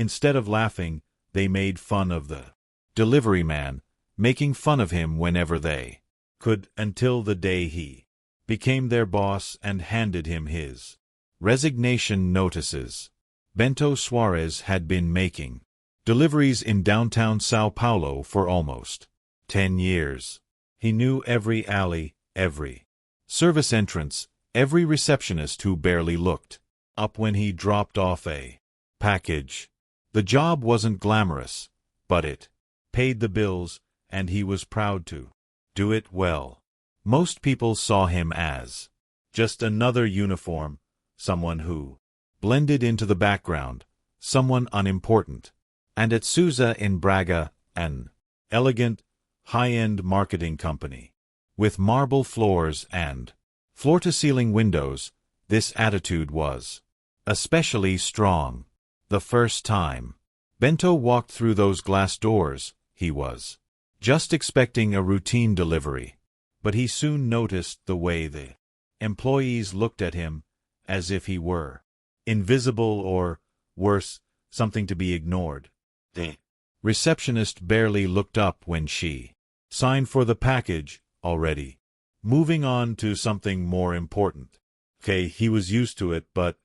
Instead of laughing, they made fun of the delivery man, making fun of him whenever they could, until the day he became their boss and handed him his resignation notices. Bento Suarez had been making deliveries in downtown São Paulo for almost 10 years. He knew every alley, every service entrance, every receptionist who barely looked up when he dropped off a package. The job wasn't glamorous, but it paid the bills, and he was proud to do it well. Most people saw him as just another uniform, someone who blended into the background, someone unimportant. And at Souza in Braga, an elegant, high-end marketing company, with marble floors and floor-to-ceiling windows, this attitude was especially strong. The first time Bento walked through those glass doors, he was just expecting a routine delivery. But he soon noticed the way the employees looked at him, as if he were invisible or, worse, something to be ignored. The receptionist barely looked up when she signed for the package, already moving on to something more important. He was used to it, but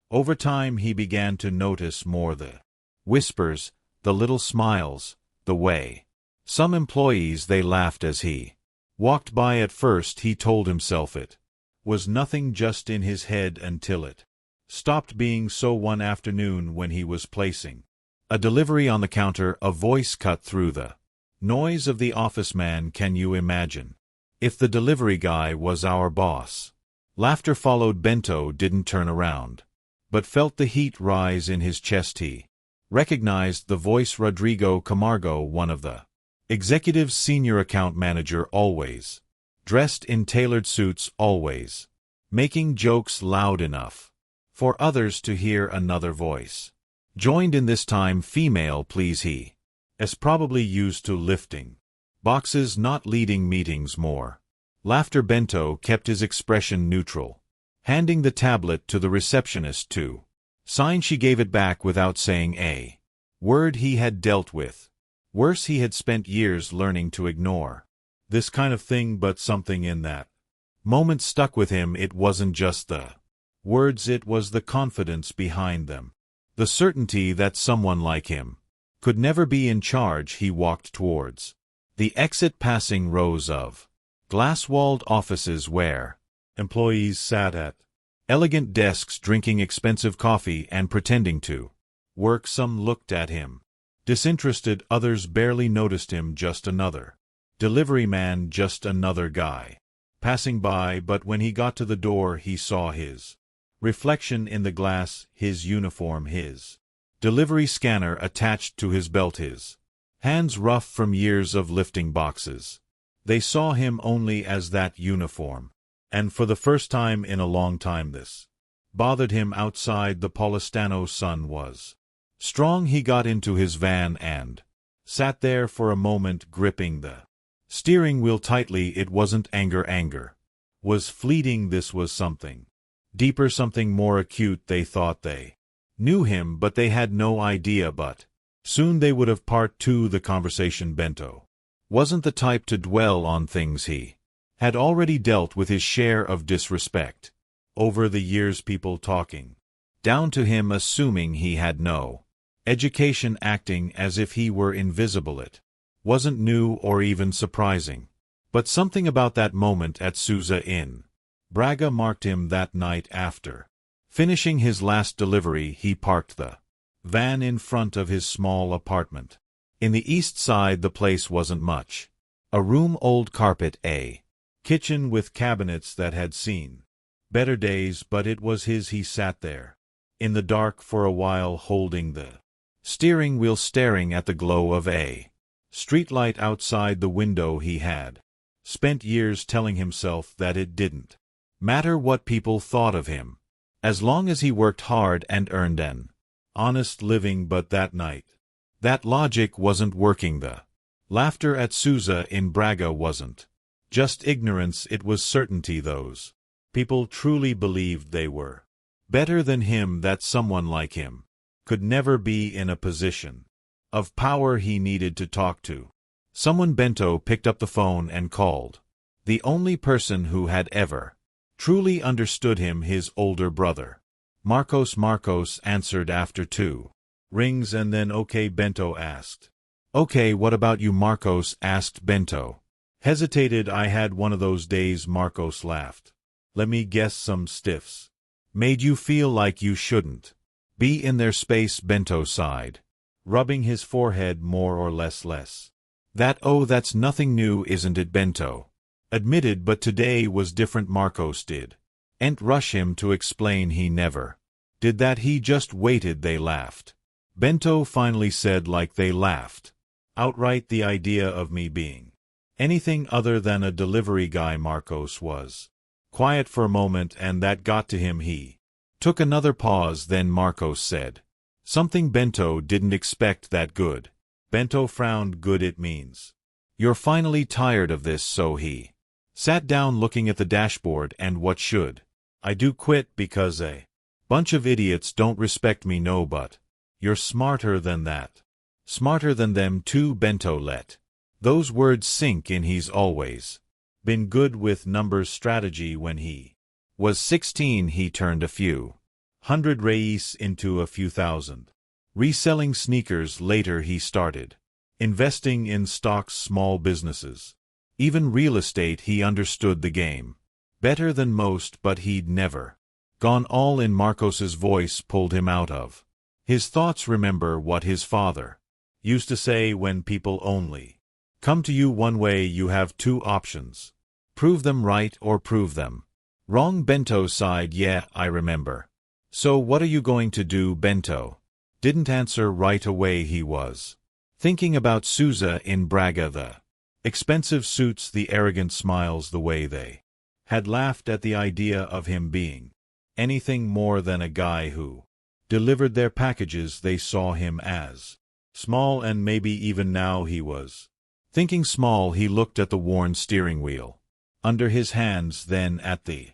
over time he began to notice more the whispers, the little smiles, the way some employees they laughed as he walked by. At first he told himself it was nothing, just in his head, until it stopped being so. One afternoon when he was placing a delivery on the counter, a voice cut through the noise of the office man. "Can you imagine if the delivery guy was our boss?" Laughter followed. Bento didn't turn around, but felt the heat rise in his chest. He recognized the voice. Rodrigo Camargo, one of the executive's senior account manager, always dressed in tailored suits, always making jokes loud enough for others to hear. Another voice joined in, this time female. "Please." He is probably used to lifting boxes, not leading meetings. More laughter. Bento kept his expression neutral, handing the tablet to the receptionist to sign. She gave it back without saying a word. He had dealt with worse. He had spent years learning to ignore this kind of thing, but something in that moment stuck with him. It wasn't just the words, it was the confidence behind them, the certainty that someone like him could never be in charge. He walked towards the exit, passing rows of glass-walled offices where employees sat at elegant desks drinking expensive coffee and pretending to work. Some looked at him disinterested, others barely noticed him. Just another delivery man, just another guy passing by. But when he got to the door, he saw his reflection in the glass, his uniform, his delivery scanner attached to his belt, his hands rough from years of lifting boxes. They saw him only as that uniform, and for the first time in a long time this bothered him. Outside, the Paulistano sun was strong. He got into his van and sat there for a moment, gripping the steering wheel tightly. It wasn't anger. Anger was fleeting. This was something deeper, something more acute. They thought they knew him, but they had no idea. But soon they would have. Part 2. The conversation. Bento wasn't the type to dwell on things. He had already dealt with his share of disrespect over the years, people talking down to him, assuming he had no education, acting as if he were invisible. It wasn't new or even surprising, but something about that moment at Souza in Braga marked him. That night, after finishing his last delivery, he parked the van in front of his small apartment in the east side. The place wasn't much. A room, old carpet, a kitchen with cabinets that had seen better days, but it was his. He sat there in the dark for a while, holding the steering wheel, staring at the glow of a streetlight outside the window. He had spent years telling himself that it didn't matter what people thought of him, as long as he worked hard and earned an honest living. But that night, that logic wasn't working. The laughter at Souza in Braga wasn't just ignorance, it was certainty. Those people truly believed they were better than him, that someone like him could never be in a position of power he needed to talk to. Someone. Bento picked up the phone and called. The only person who had ever truly understood him, his older brother. Marcos. Marcos answered after 2 rings and then okay, Bento asked. Okay, what about you? Marcos asked. Bento hesitated. I had one of those days. Marcos laughed. Let me guess, some stiffs made you feel like you shouldn't be in their space. Bento sighed, rubbing his forehead more or less. That's nothing new, isn't it? Bento admitted, but today was different. Marcos didn't rush him to explain. He never did that. He just waited. They laughed. Bento finally said, like they laughed outright, the idea of me being anything other than a delivery guy. Marcos was quiet for a moment, and that got to him. He took another pause, then Marcos said something Bento didn't expect. That good? Bento frowned. Good, it means you're finally tired of this. So he sat down, looking at the dashboard. And what should I do? Quit because a bunch of idiots don't respect me? No, but you're smarter than that. Smarter than them too. Bento let those words sink in. He's always been good with numbers. Strategy. When he was 16, he turned a few hundred reis into a few thousand. Reselling sneakers. Later he started investing in stocks, small businesses, even real estate. He understood the game better than most, but he'd never gone all in. Marcos's voice pulled him out of his thoughts. Remember what his father used to say, when people only come to you one way, you have 2 options. Prove them right or prove them wrong. Bento sighed. Yeah, I remember. So what are you going to do? Bento didn't answer right away. He was thinking about Souza in Braga, the expensive suits, the arrogant smiles, the way they had laughed at the idea of him being anything more than a guy who delivered their packages. They saw him as small, and maybe even now he was thinking small. He looked at the worn steering wheel under his hands, then at the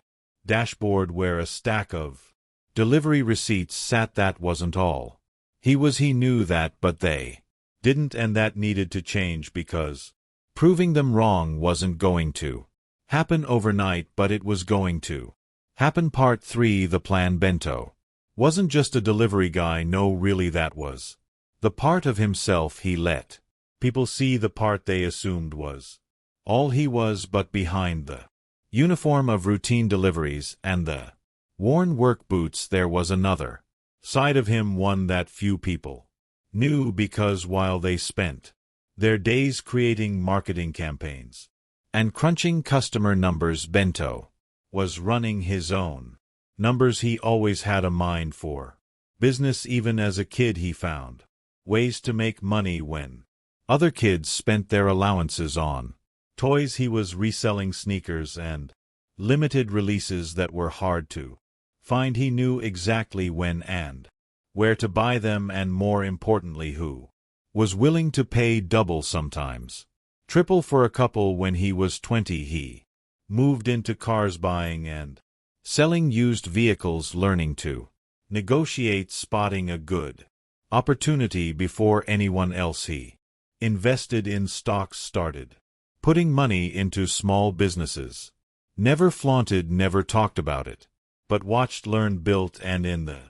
dashboard where a stack of delivery receipts sat. That wasn't all he knew that, but they didn't, and that needed to change, because proving them wrong wasn't going to happen overnight, but it was going to happen. Part 3. The plan. Bento wasn't just a delivery guy. No, really, that was the part of himself he let people see, the part they assumed was all he was. But behind the uniform of routine deliveries and the worn work boots, there was another side of him, one that few people knew, because while they spent their days creating marketing campaigns and crunching customer numbers, Bento was running his own numbers. He always had a mind for business. Even as a kid, he found ways to make money when other kids spent their allowances on toys. He was reselling sneakers and limited releases that were hard to find. He knew exactly when and where to buy them, and more importantly, who was willing to pay double, sometimes triple, for a couple. When he was 20, he moved into cars, buying and selling used vehicles, learning to negotiate, spotting a good opportunity before anyone else. He invested in stocks, started putting money into small businesses, never flaunted, never talked about it, but watched, learned, built, and in the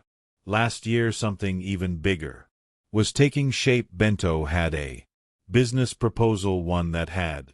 last year something even bigger was taking shape. Bento had a business proposal, one that had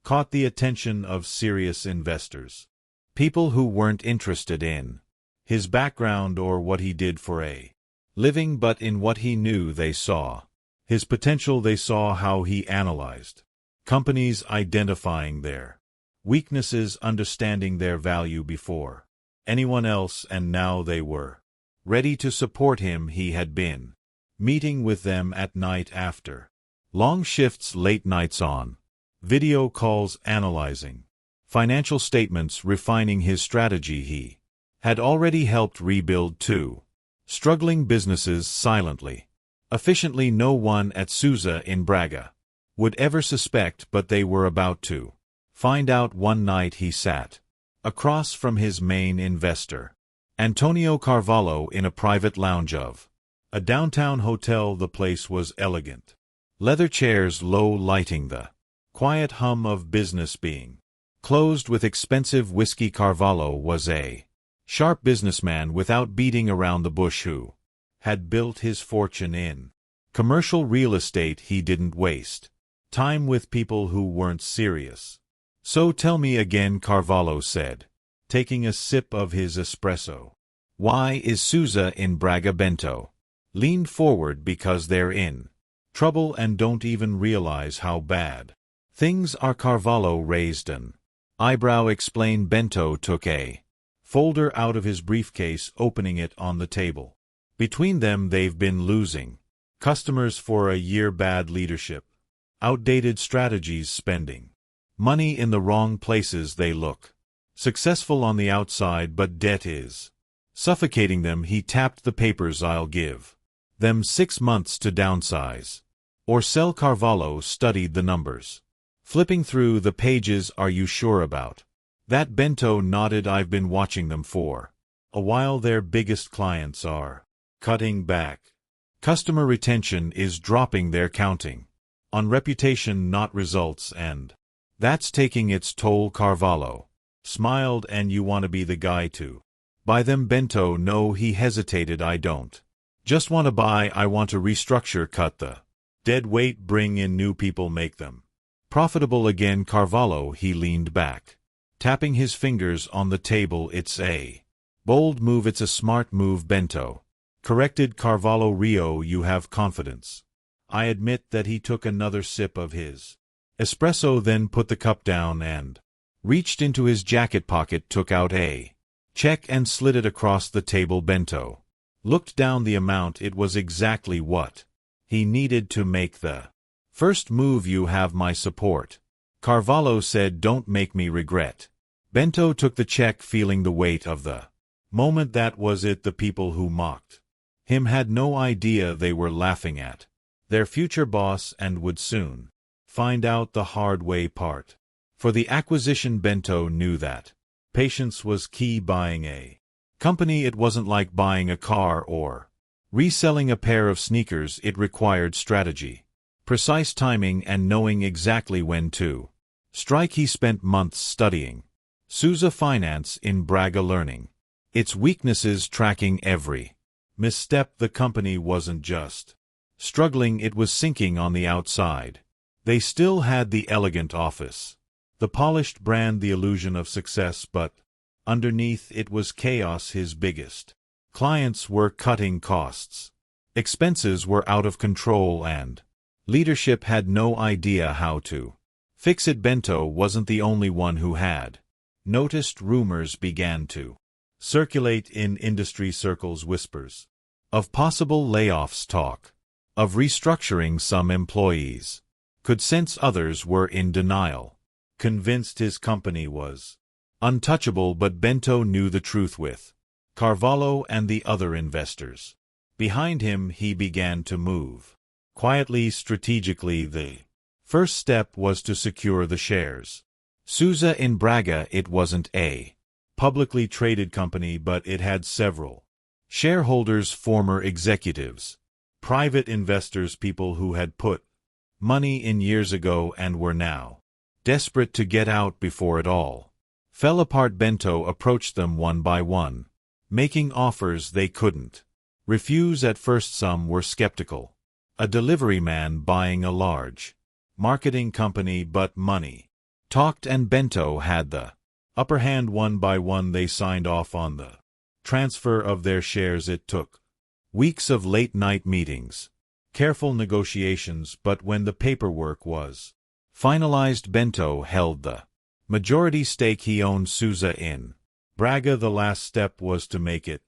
caught the attention of serious investors, people who weren't interested in his background or what he did for a living, but in what he knew. They saw his potential. They saw how he analyzed companies, identifying their weaknesses, understanding their value before anyone else, and now they were ready to support him. He had been meeting with them at night, after long shifts, late nights on video calls, analyzing financial statements, refining his strategy. He had already helped rebuild 2 struggling businesses silently, efficiently. No one at Souza in Braga would ever suspect, but they were about to find out. One night he sat across from his main investor, Antonio Carvalho, in a private lounge of A downtown hotel. The place was elegant. Leather chairs, low lighting, the quiet hum of business being closed with expensive whiskey. Carvalho was a sharp businessman without beating around the bush who had built his fortune in commercial real estate. He didn't waste time with people who weren't serious. So tell me again, Carvalho said, taking a sip of his espresso. Why is Souza in Braga? Bento leaned forward. Because they're in trouble and don't even realize how bad things are. Carvalho raised an eyebrow. Explain. Bento took a folder out of his briefcase, opening it on the table. Between them, they've been losing customers for a year. Bad leadership, outdated strategies, spending money in the wrong places. They look successful on the outside, but debt is suffocating them. He tapped the papers. I'll give them 6 months to downsize or sell. Carvalho studied the numbers, flipping through the pages. Are you sure about that? Bento nodded. I've been watching them for a while. Their biggest clients are cutting back. Customer retention is dropping. They're counting on reputation, not results, and that's taking its toll. Carvalho smiled. And you want to be the guy to buy them? Bento no. He hesitated. I don't just want to buy, I want to restructure, cut the dead weight, bring in new people, make them profitable again. Carvalho, he leaned back, tapping his fingers on the table. It's a bold move. It's a smart move. Bento corrected. Carvalho, Rio, you have confidence. I admit. That he took another sip of his espresso, then put the cup down and reached into his jacket pocket, took out a check and slid it across the table. Bento looked down the amount. It was exactly what he needed to make the first move. You have my support, Carvalho said. Don't make me regret. Bento took the check, feeling the weight of the moment. That was it. The people who mocked him had no idea they were laughing at their future boss, and would soon find out the hard way. Part for the acquisition. Bento knew that patience was key. Buying a company, it wasn't like buying a car or reselling a pair of sneakers. It required strategy, precise timing, and knowing exactly when to strike. He spent months studying Souza finance in Braga, learning its weaknesses, tracking every misstep. The company wasn't just struggling, it was sinking on the outside. They still had the elegant office, the polished brand, the illusion of success, but underneath it was chaos. His biggest clients were cutting costs. Expenses were out of control, and leadership had no idea how to fix it. Bento wasn't the only one who had noticed. Rumors began to circulate in industry circles, whispers of possible layoffs, talk of restructuring. Some employees could sense others were in denial, convinced his company was untouchable. But Bento knew the truth. With Carvalho and the other investors behind him, he began to move quietly, strategically. The first step was to secure the shares. Souza in Braga, it wasn't a publicly traded company, but it had several shareholders, former executives, private investors, people who had put money in years ago and were now desperate to get out before it all fell apart. Bento approached them one by one, making offers they couldn't refuse. At first some were skeptical. A delivery man buying a large marketing company, but money talked, and Bento had the upper hand. One by one they signed off on the transfer of their shares. It took weeks of late-night meetings, careful negotiations, but when the paperwork was finalized, Bento held the majority stake. He owned Souza in Braga. The last step was to make it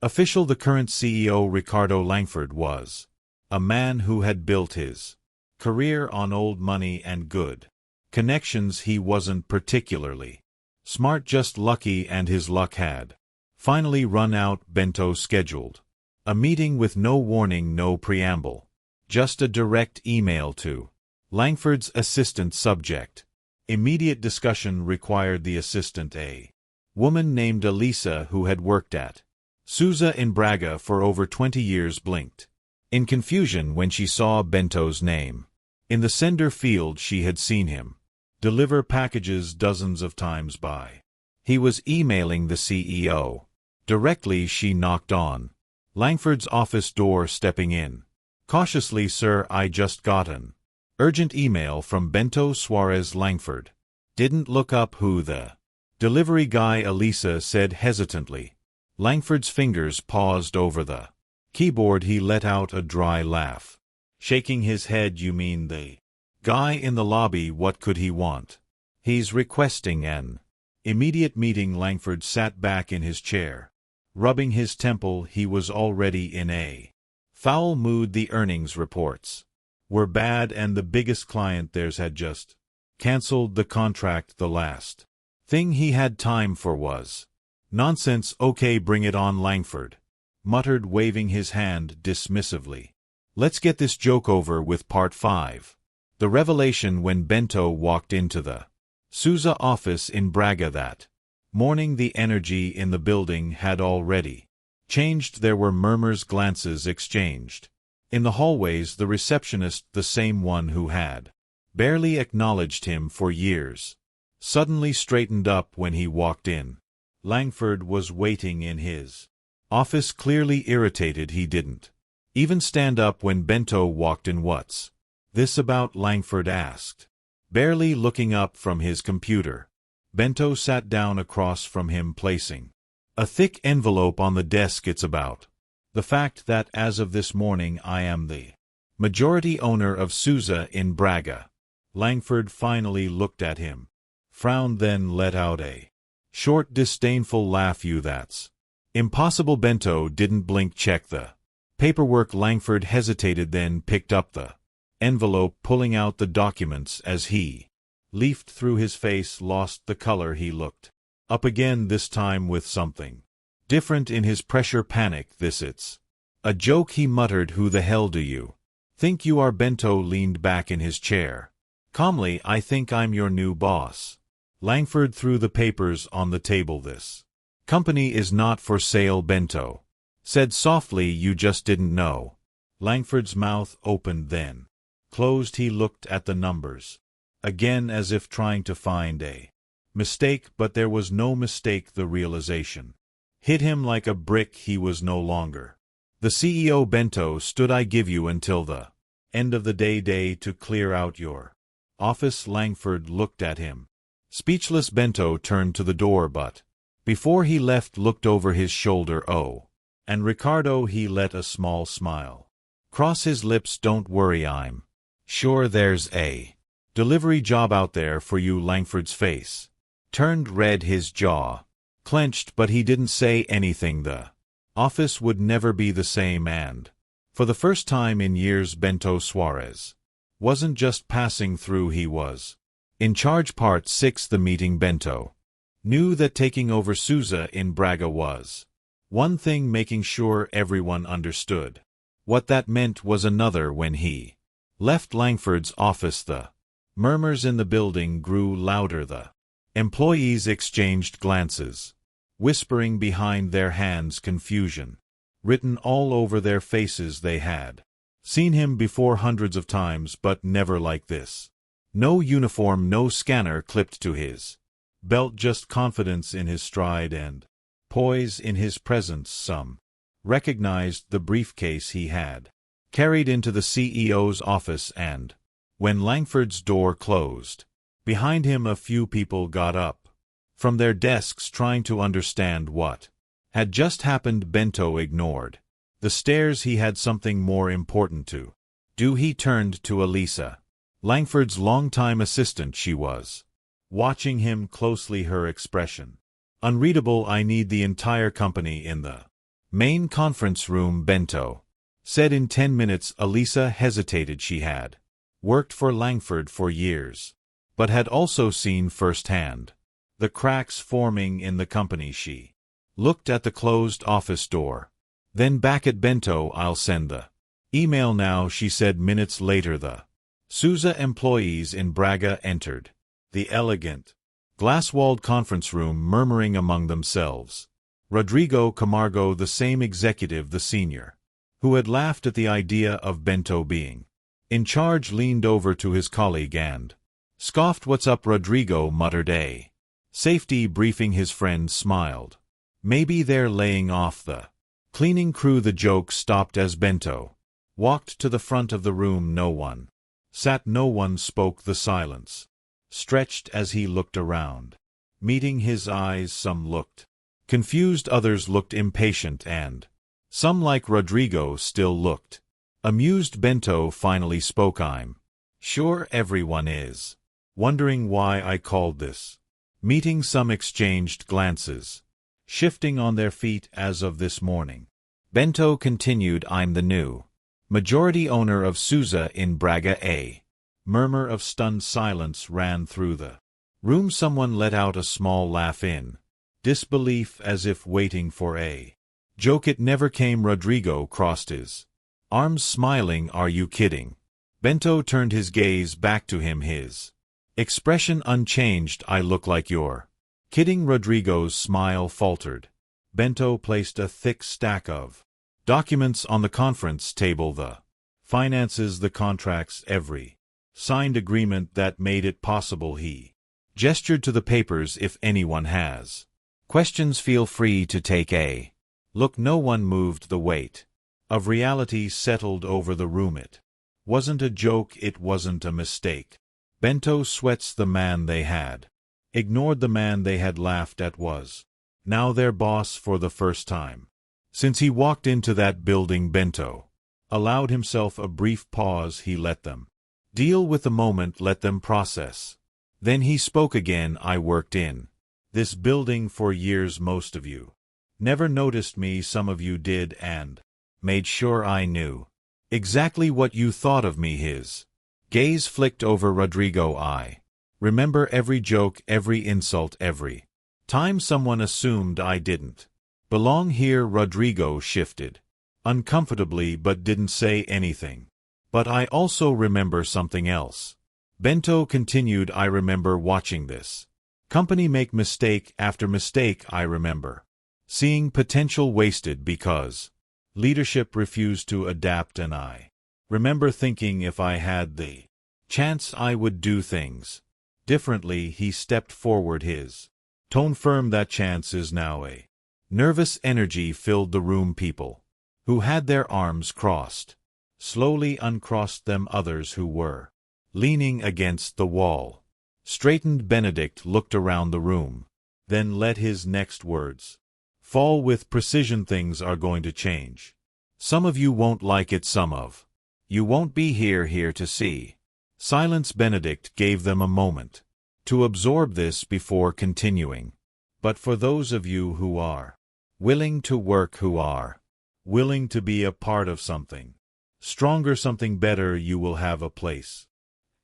official. The current CEO, Ricardo Langford, was a man who had built his career on old money and good connections. He wasn't particularly smart, just lucky, and his luck had finally run out. Bento scheduled a meeting with no warning, no preamble, just a direct email to Langford's assistant. Subject: immediate discussion. Required the assistant, a woman named Elisa who had worked at Souza in Braga for over 20 years blinked in confusion when she saw Bento's name. In the sender field she had seen him deliver packages dozens of times by. He was emailing the CEO. Directly she knocked on Langford's office door, stepping in. Cautiously, "Sir, I just got an urgent email from Bento Suarez." Langford didn't look up who the delivery guy, Elisa said hesitantly. Langford's fingers paused over the keyboard. He let out a dry laugh, shaking his head. "You mean the guy in the lobby? What could he want?" "He's requesting an immediate meeting." Langford sat back in his chair, rubbing his temple. He was already in a foul mood. The earnings reports were bad, and the biggest client theirs had just cancelled the contract. The last thing he had time for was nonsense. "Okay, bring it on," Langford muttered, waving his hand dismissively. "Let's get this joke over with." Part 5. The revelation when Bento walked into the Souza office in Braga that morning. The energy in the building had already changed. There were murmurs, glances exchanged. In the hallways, the receptionist, the same one who had barely acknowledged him for years, suddenly straightened up when he walked in. Langford was waiting in his office, clearly irritated. He didn't even stand up when Bento walked in. "What's this about?" Langford asked, barely looking up from his computer. Bento sat down across from him, placing a thick envelope on the desk. "It's about the fact that as of this morning I am the majority owner of Souza in Braga." Langford finally looked at him, frowned, then let out a short, disdainful laugh. "You, that's impossible." Bento didn't blink. "Check the paperwork." Langford hesitated, then picked up the envelope, pulling out the documents. As he leafed through, his face lost the color. He looked up again, this time with something different in his pressure. "Panic this? It's a joke," he muttered. "Who the hell do you think you are?" Bento leaned back in his chair calmly. "I think I'm your new boss." Langford threw the papers on the table. "This company is not for sale," Bento said softly. "You just didn't know." Langford's mouth opened, then closed. He looked at the numbers again, as if trying to find a mistake, but there was no mistake. The realization hit him like a brick. He was no longer the CEO. Bento stood. "I give you until the end of the day to clear out your office." Langford looked at him, speechless. Bento turned to the door, but before he left, looked over his shoulder. "Oh, and Ricardo." He let a small smile cross his lips. "Don't worry, I'm sure there's a delivery job out there for you." Langford's face turned red, his jaw clenched, but he didn't say anything. The office would never be the same, and for the first time in years, Bento Suarez wasn't just passing through, he was in charge. Part 6. The meeting. Bento knew that taking over Souza in Braga was one thing, making sure everyone understood what that meant was another. When he left Langford's office, the murmurs in the building grew louder. The employees exchanged glances, whispering behind their hands, confusion written all over their faces. They had seen him before hundreds of times, but never like this. No uniform, no scanner clipped to his belt, just confidence in his stride and poise in his presence. Some recognized the briefcase he had carried into the CEO's office, and when Langford's door closed behind him, a few people got up from their desks, trying to understand what had just happened. Bento ignored the stares. He had something more important to do. He turned to Elisa, Langford's longtime assistant. She was watching him closely, her expression unreadable. "I need the entire company in the main conference room," Bento said. "In 10 minutes." Elisa hesitated. She had worked for Langford for years, but had also seen firsthand the cracks forming in the company. She looked at the closed office door, then back at Bento. "I'll send the email now," she said. Minutes later, the Souza employees in Braga entered the elegant, glass-walled conference room, murmuring among themselves. Rodrigo Camargo, the same executive, the senior, who had laughed at the idea of Bento being in charge, leaned over to his colleague and scoffed. "What's up?" Rodrigo muttered. "A safety briefing." His friend smiled. "Maybe they're laying off the cleaning crew." The joke stopped as Bento walked to the front of the room. No one sat, no one spoke. The silence stretched as he looked around, meeting his eyes. Some looked confused, others looked impatient, and some, like Rodrigo, still looked amused. Bento finally spoke. "I'm sure everyone is wondering why I called this meeting." Some exchanged glances, shifting on their feet. "As of this morning," Bento continued, "I'm the new majority owner of Souza in Braga." A murmur of stunned silence ran through the room. Someone let out a small laugh in disbelief, as if waiting for a joke. It never came. Rodrigo crossed his arms, smiling. "Are you kidding?" Bento turned his gaze back to him, his expression unchanged. "I look like you're kidding." Rodrigo's smile faltered. Bento placed a thick stack of documents on the conference table, the finances, the contracts, every signed agreement that made it possible. He gestured to the papers. "If anyone has questions, feel free to take a look." No one moved. The weight of reality settled over the room. It wasn't a joke, it wasn't a mistake. Bento Sweats, the man they had ignored, the man they had laughed at, was now their boss for the first time since he walked into that building. Bento allowed himself a brief pause. He let them deal with the moment, let them process. Then he spoke again. "I worked in this building for years. Most of you never noticed me. Some of you did, and made sure I knew exactly what you thought of me." His gaze flicked over Rodrigo. "I remember every joke, every insult, every time someone assumed I didn't belong here." Rodrigo shifted uncomfortably but didn't say anything. "But I also remember something else," Bento continued. "I remember watching this company make mistake after mistake. I remember seeing potential wasted because leadership refused to adapt, and I remember thinking if I had the chance I would do things differently." He stepped forward, his tone firm. "That chance is now." A nervous energy filled the room. People who had their arms crossed slowly uncrossed them. Others who were leaning against the wall straightened. Benedict looked around the room, then let his next words fall with precision. "Things are going to change. Some of you won't like it, some of you won't be here to see." Silence. Benedict gave them a moment to absorb this before continuing. "But for those of you who are willing to work, who are willing to be a part of something stronger, something better, you will have a place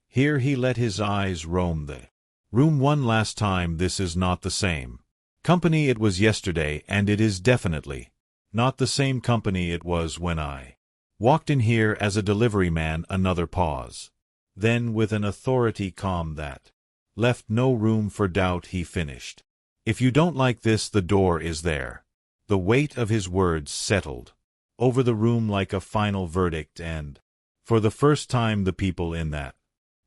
here." He let his eyes roam the room one last time. "This is not the same company it was yesterday, and it is definitely not the same company it was when I walked in here as a delivery man." Another pause. Then, with an authority calm that left no room for doubt, he finished. "If you don't like this, the door is there." The weight of his words settled over the room like a final verdict, and for the first time the people in that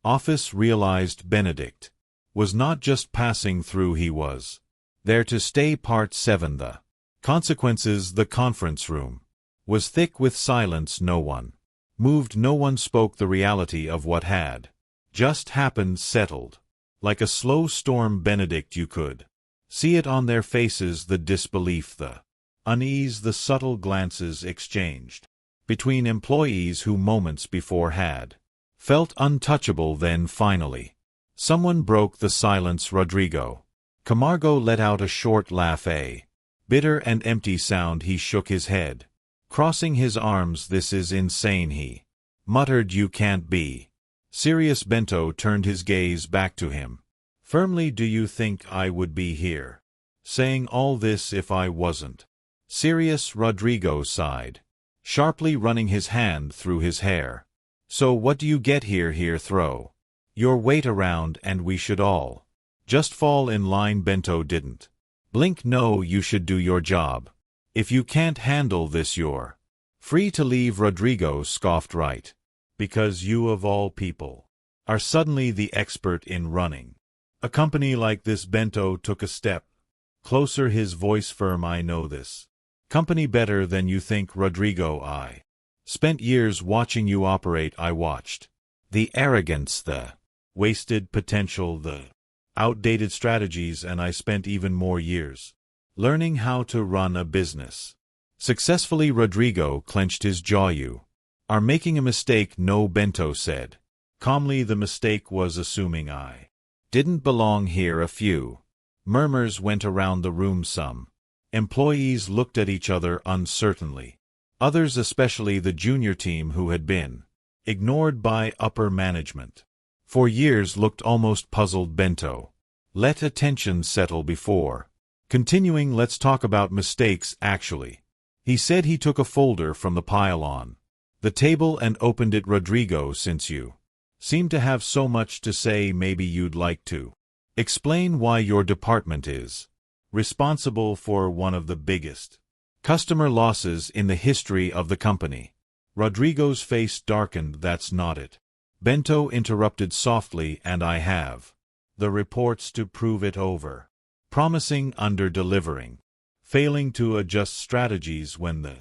office realized Benedict was not just passing through, he was there to stay. Part 7. The consequences. The conference room was thick with silence. No one moved, no one spoke. The reality of what had just happened settled like a slow storm. Benedict, you could see it on their faces, the disbelief, the unease, the subtle glances exchanged between employees who moments before had felt untouchable. Then finally, someone broke the silence. Rodrigo Camargo let out a short laugh, a bitter and empty sound. He shook his head, crossing his arms. "This is insane," he muttered. "You can't be serious." Bento turned his gaze back to him firmly. "Do you think I would be here saying all this if I wasn't serious?" Rodrigo sighed sharply, running his hand through his hair. "So what do you get here? Here, throw your weight around and we should all just fall in line." Bento didn't Blink no, you should do your job. If you can't handle this, you're free to leave. Rodrigo scoffed. Right. Because you of all people are suddenly the expert in running a company like this. Bento took a step closer, his voice firm. I know this company better than you think, Rodrigo. I spent years watching you operate. I watched the arrogance, the wasted potential, the outdated strategies, and I spent even more years learning how to run a business successfully. Rodrigo clenched his jaw. You are making a mistake. No, Bento said calmly. The mistake was assuming I didn't belong here. A few murmurs went around the room. Some employees looked at each other uncertainly. Others, especially the junior team who had been ignored by upper management for years, looked almost puzzled. Bento let attention settle before continuing. Let's talk about mistakes, actually, he said. He took a folder from the pile on the table and opened it. Rodrigo, since you seem to have so much to say, maybe you'd like to explain why your department is responsible for one of the biggest customer losses in the history of the company. Rodrigo's face darkened. That's not it, Bento interrupted softly, and I have the reports to prove it. Over promising, under-delivering, failing to adjust strategies when the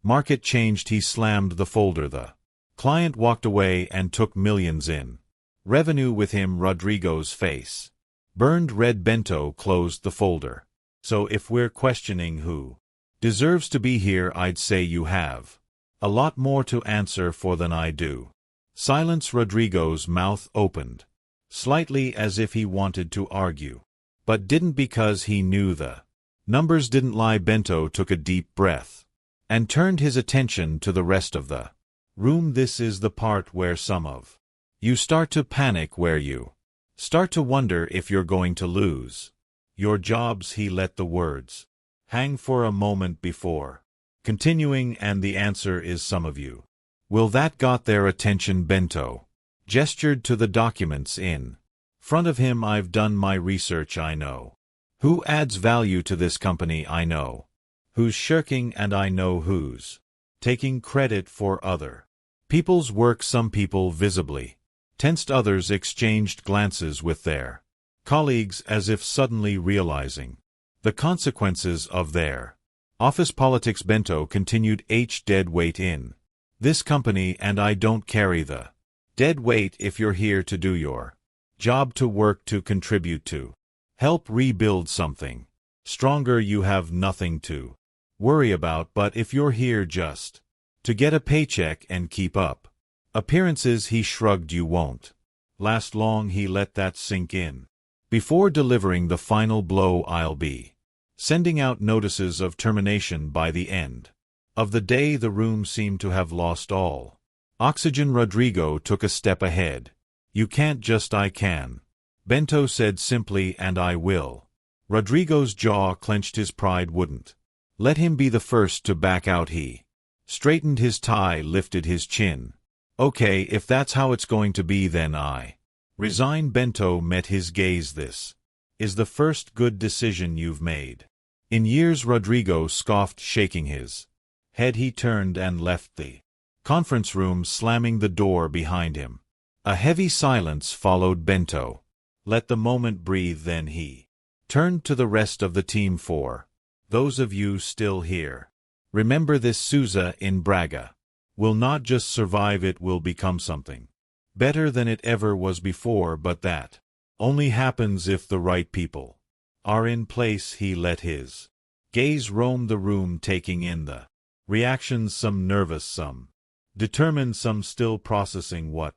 market changed. He slammed the folder. The client walked away and took millions in revenue with him. Rodrigo's face burned red. Bento closed the folder. So if we're questioning who deserves to be here, I'd say you have a lot more to answer for than I do. Silence. Rodrigo's mouth opened slightly as if he wanted to argue, but didn't, because he knew the numbers didn't lie. Bento took a deep breath and turned his attention to the rest of the room. This is the part where some of you start to panic, where you start to wonder if you're going to lose your jobs. He let the words hang for a moment before continuing, and the answer is some of you. Will that got their attention? Bento gestured to the documents in front of him. I've done my research. I know who adds value to this company. I know who's shirking, and I know who's taking credit for other people's work. Some people visibly tensed. Others exchanged glances with their colleagues as if suddenly realizing the consequences of their office politics. Bento continued. Dead weight in this company, and I don't carry the dead weight. If you're here to do your job, to work, to contribute, to help rebuild something stronger, you have nothing to worry about. But if you're here just to get a paycheck and keep up appearances, he shrugged, you won't last long. He let that sink in before delivering the final blow. I'll be sending out notices of termination by the end of the day. The room seemed to have lost all oxygen. Rodrigo took a step ahead. You can't just. I can, Bento said simply, and I will. Rodrigo's jaw clenched. His pride wouldn't let him be the first to back out. He straightened his tie, lifted his chin. Okay, if that's how it's going to be, then I resign. Bento met his gaze. This is the first good decision you've made in years, Rodrigo scoffed, shaking his head. He turned and left the conference room, slamming the door behind him. A heavy silence followed. Bento let the moment breathe, then he turned to the rest of the team. For those of you still here, remember this: Souza in Braga will not just survive, it will become something better than it ever was before, but that only happens if the right people are in place. He let his gaze roam the room, taking in the reactions, some nervous, some determined, some still processing what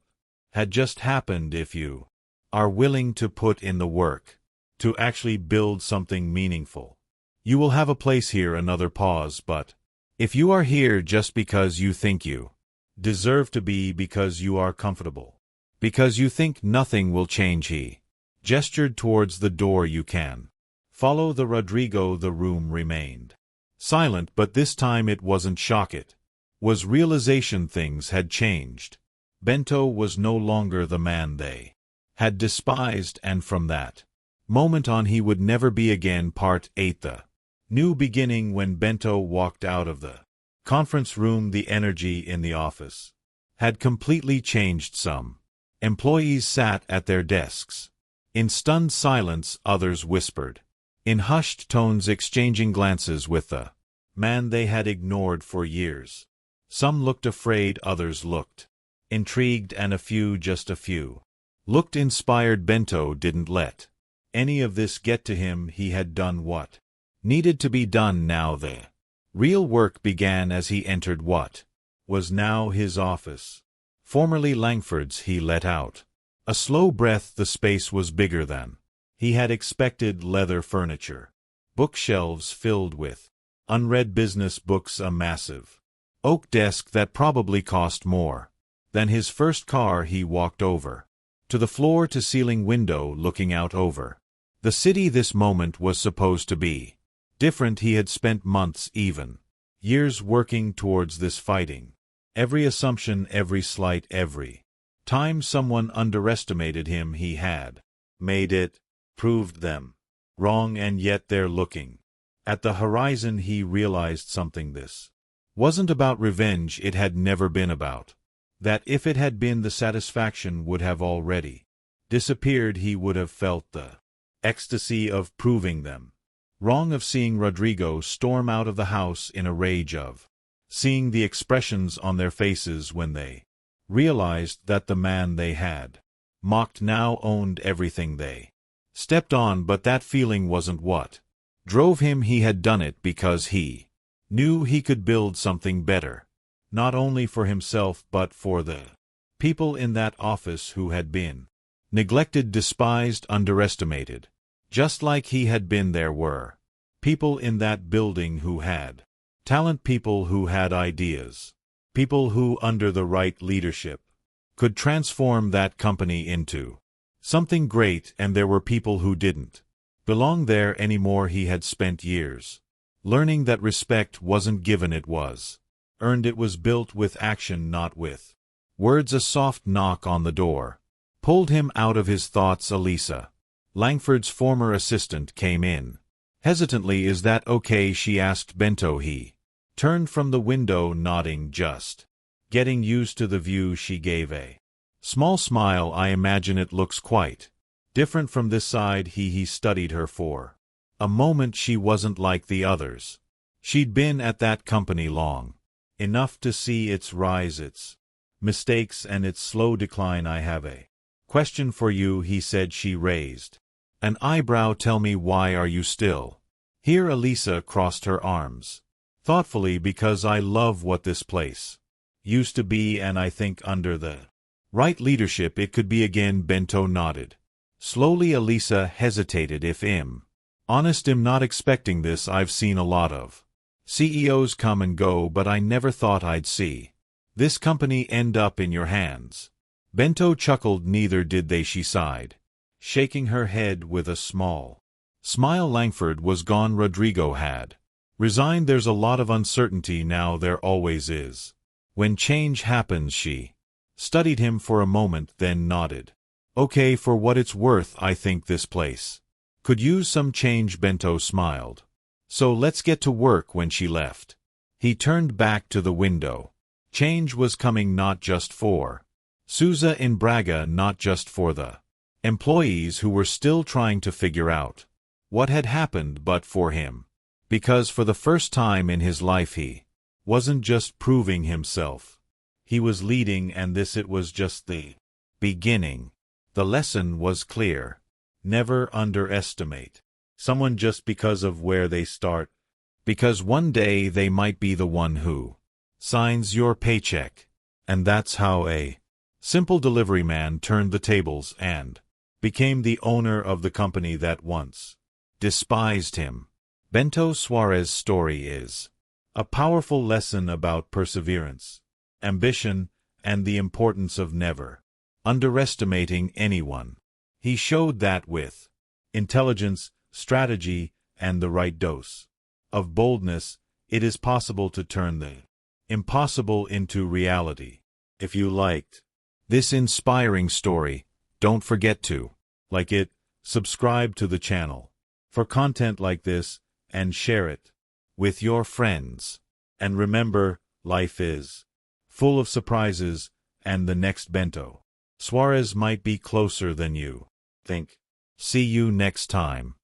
had just happened. If you are willing to put in the work to actually build something meaningful, you will have a place here. Another pause. But if you are here just because you think you deserve to be, because you are comfortable, because you think nothing will change, he gestured towards the door, you can follow the Rodrigo. The room remained silent, but this time it wasn't shock, it was realization. Things had changed. Bento was no longer the man they had despised, and from that Moment on He Would Never Be Again Part 8. The new beginning. When Bento walked out of the conference room, the energy in the office had completely changed. Some employees sat at their desks in stunned silence, others whispered in hushed tones, exchanging glances with the man they had ignored for years. Some looked afraid, others looked intrigued, and a few, just a few, looked inspired. Bento didn't let any of this get to him. He had done what needed to be done. Now the real work began as he entered what was now his office, formerly Langford's. He let out a slow breath. The space was bigger than he had expected. Leather furniture, bookshelves filled with unread business books, a massive oak desk that probably cost more than his first car. He walked over to the floor-to-ceiling window looking out over the city. This moment was supposed to be different. He had spent months, even years, working towards this, fighting every assumption, every slight, every time someone underestimated him. He had made it, proved them wrong, and yet they're looking at the horizon. He realized something. This wasn't about revenge. It had never been about that. If it had been, the satisfaction would have already disappeared. He would have felt the ecstasy of proving them wrong, of seeing Rodrigo storm out of the house in a rage, of seeing the expressions on their faces when they realized that the man they had mocked now owned everything they stepped on. But that feeling wasn't what drove him. He had done it because he knew he could build something better, not only for himself but for the people in that office who had been neglected, despised, underestimated, just like he had been. There were people in that building who had talent, people who had ideas, people who, under the right leadership, could transform that company into something great, and there were people who didn't belong there anymore. He had spent years learning that respect wasn't given, it was earned. It was built with action, not with words. A soft knock on the door pulled him out of his thoughts. Elisa, Langford's former assistant, came in hesitantly. "Is that okay?" she asked Bento. He turned from the window, nodding. "Just getting used to the view." She gave a small smile. "I imagine it looks quite different from this side." He studied her for a moment. She wasn't like the others. She'd been at that company long enough to see its rise, its mistakes, and its slow decline. "I have a question for you," he said. She raised an eyebrow. "Tell me, why are you still here?" Elisa crossed her arms thoughtfully. "Because I love what this place used to be, and I think under the right leadership it could be again." Bento nodded slowly. Elisa hesitated. "If I'm honest, I'm not expecting this. I've seen a lot of CEOs come and go, but I never thought I'd see this company end up in your hands." Bento chuckled. "Neither did they," she sighed, shaking her head with a small smile. "Langford was gone. Rodrigo had resigned. There's a lot of uncertainty now. There always is when change happens." She studied him for a moment, then nodded. "Okay, for what it's worth, I think this place could use some change." Bento smiled. "So let's get to work." When she left, he turned back to the window. Change was coming, not just for Souza in Braga, not just for the employees who were still trying to figure out what had happened, but for him. Because for the first time in his life he wasn't just proving himself. He was leading, and this, it was just the beginning. The lesson was clear. Never underestimate someone just because of where they start, because one day they might be the one who signs your paycheck. And that's how a simple delivery man turned the tables and became the owner of the company that once despised him. Bento Suarez's story is a powerful lesson about perseverance, ambition, and the importance of never underestimating anyone. He showed that with intelligence, strategy, and the right dose of boldness, it is possible to turn the impossible into reality. If you liked this inspiring story, don't forget to like it, subscribe to the channel for content like this and share it with your friends. And remember, life is full of surprises, and the next Bento Suarez might be closer than you think. See you next time.